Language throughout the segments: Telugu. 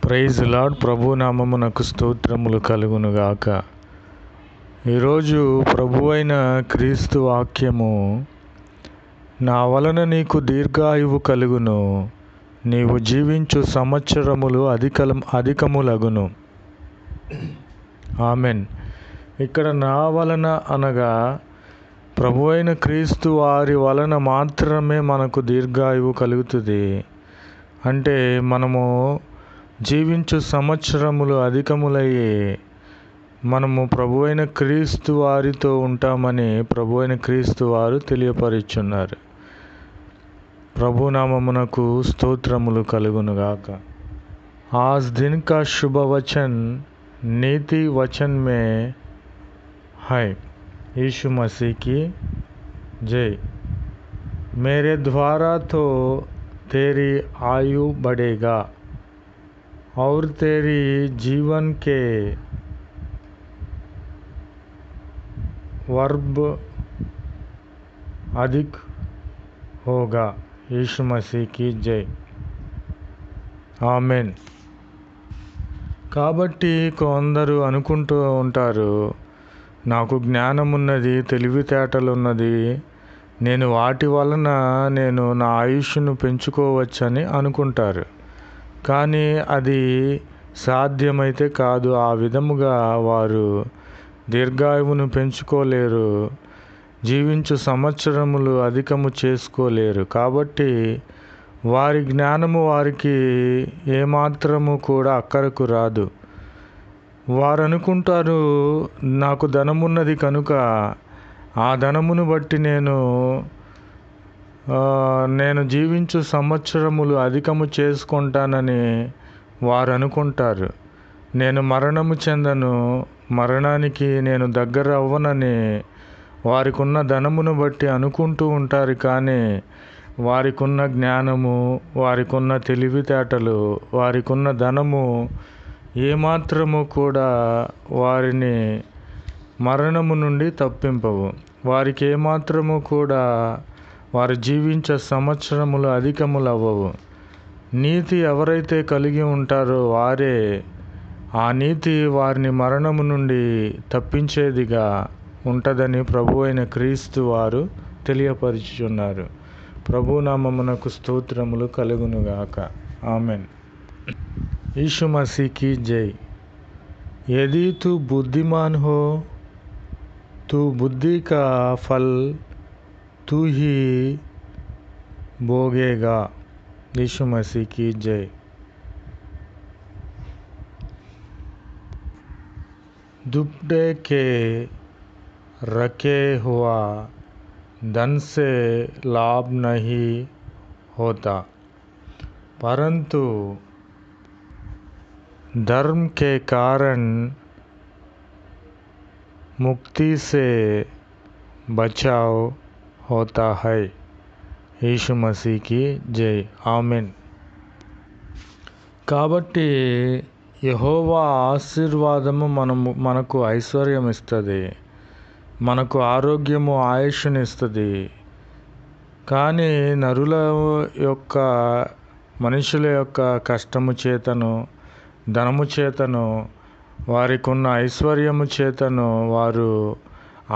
Praise lord. ప్రభు నామమునకు స్తోత్రములు కలుగునుగాక. ఈరోజు ప్రభువైన క్రీస్తు వాక్యము, నా వలన నీకు దీర్ఘాయువు కలుగును, నీవు జీవించు సంవత్సరములు అధికములగును. ఆమెన్. ఇక్కడ నా వలన అనగా ప్రభువైన క్రీస్తు వారి వలన మాత్రమే మనకు దీర్ఘాయువు కలుగుతుంది. అంటే మనము జీవించు సంవత్సరములు అధికములయ్యే మనము ప్రభువైన క్రీస్తు వారితో ఉంటామని ప్రభువైన క్రీస్తు వారు తెలియపరుచున్నారు. ప్రభునామమునకు స్తోత్రములు కలుగునుగాక. आज दिन का शुभ वचन नीति वचन में है। यीशु मसीह की जय। मेरे द्वारा तो तेरी आयु बढ़ेगा और तेरी जीवन के वर्ष अधिक होगा। यीशु मसीह की जय। ఆమెన్. కాబట్టి కొందరు అనుకుంటూ ఉంటారు, నాకు జ్ఞానం ఉన్నది, తెలివితేటలున్నది, నేను వాటి వలన నేను నా ఆయుష్ను పెంచుకోవచ్చని అనుకుంటారు. కానీ అది సాధ్యమైతే కాదు. ఆ విధముగా వారు దీర్ఘాయువును పెంచుకోలేరు, జీవించు సంవత్సరములు అధికము చేసుకోలేరు. కాబట్టి వారి జ్ఞానము వారికి ఏమాత్రము కూడా అక్కరకు రాదు. వారు అనుకుంటారు, నాకు ధనమున్నది కనుక ఆ ధనమును బట్టి నేను జీవించు సంవత్సరములు అధికము చేసుకుంటానని వారు అనుకుంటారు. నేను మరణము చెందను, మరణానికి నేను దగ్గర అవ్వనని వారికి ఉన్న ధనమును బట్టి అనుకుంటూ ఉంటారు. కానీ వారికి ఉన్న జ్ఞానము, వారికి ఉన్న తెలివితేటలు, వారికి ఉన్న ధనము ఏమాత్రము కూడా వారిని మరణము నుండి తప్పింపవు. వారికి ఏమాత్రము కూడా వారు జీవించే సంవత్సరములు అధికములవ్వవు. నీతి ఎవరైతే కలిగి ఉంటారో వారే ఆ నీతి వారిని మరణము నుండి తప్పించేదిగా ఉంటుందని ప్రభువైన క్రీస్తు వారు తెలియపరుచుచున్నారు. ప్రభునామమునకు స్తోత్రములు కలుగునుగాక. ఆమెన్. यीशु मसीह की जय। यदि तू बुद्धिमान हो तो बुद्धि का फल तू ही भोगेगा। यीशु मसीह की जय। दुबड़े के रखे हुआ धन से लाभ नहीं होता, परंतु धर्म के कारण मुक्ति से बचाव होता है। यीशु मसीह की जय। आमेन. కాబట్టి యెహోవా ఆశీర్వాదము మనకు ఐశ్వర్యం ఇస్తుంది, మనకు ఆరోగ్యము, ఆయుష్నిస్తుంది. కానీ మనుషుల యొక్క కష్టము చేతను, ధనము చేతను, వారికి ఉన్న ఐశ్వర్యము చేతను వారు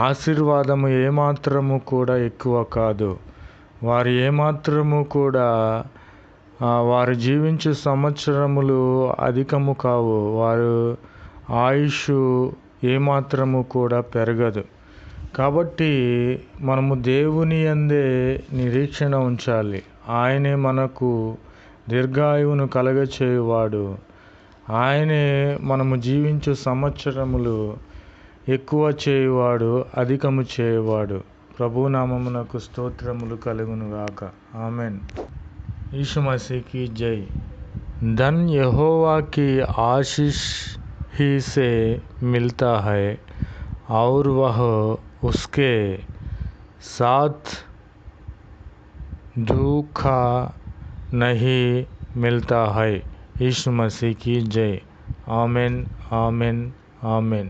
ఆశీర్వాదము ఏమాత్రము కూడా ఎక్కువ కాదు. వారు ఏమాత్రము కూడా వారు జీవించే సంవత్సరములు అధికము కావు. వారు ఆయుష్ ఏమాత్రము కూడా పెరగదు. కాబట్టి మనము దేవుని యందే నిరీక్షణ ఉంచాలి. ఆయనే మనకు దీర్ఘాయువును కలగచేయువాడు. ఆయనే మనము జీవించు సంవత్సరములు ఎక్కువ చేయువాడు, అధికము చేయువాడు. ప్రభునామమునకు స్తోత్రములు కలుగునుగాక. ఆమెన్. यीशु मसीह की जय। धन यहोवा की आशीष ही से मिलता है और वह उसके साथ धोखा नहीं मिलता है। यीशु मसीह की जय। आमेन, आमेन, आमेन।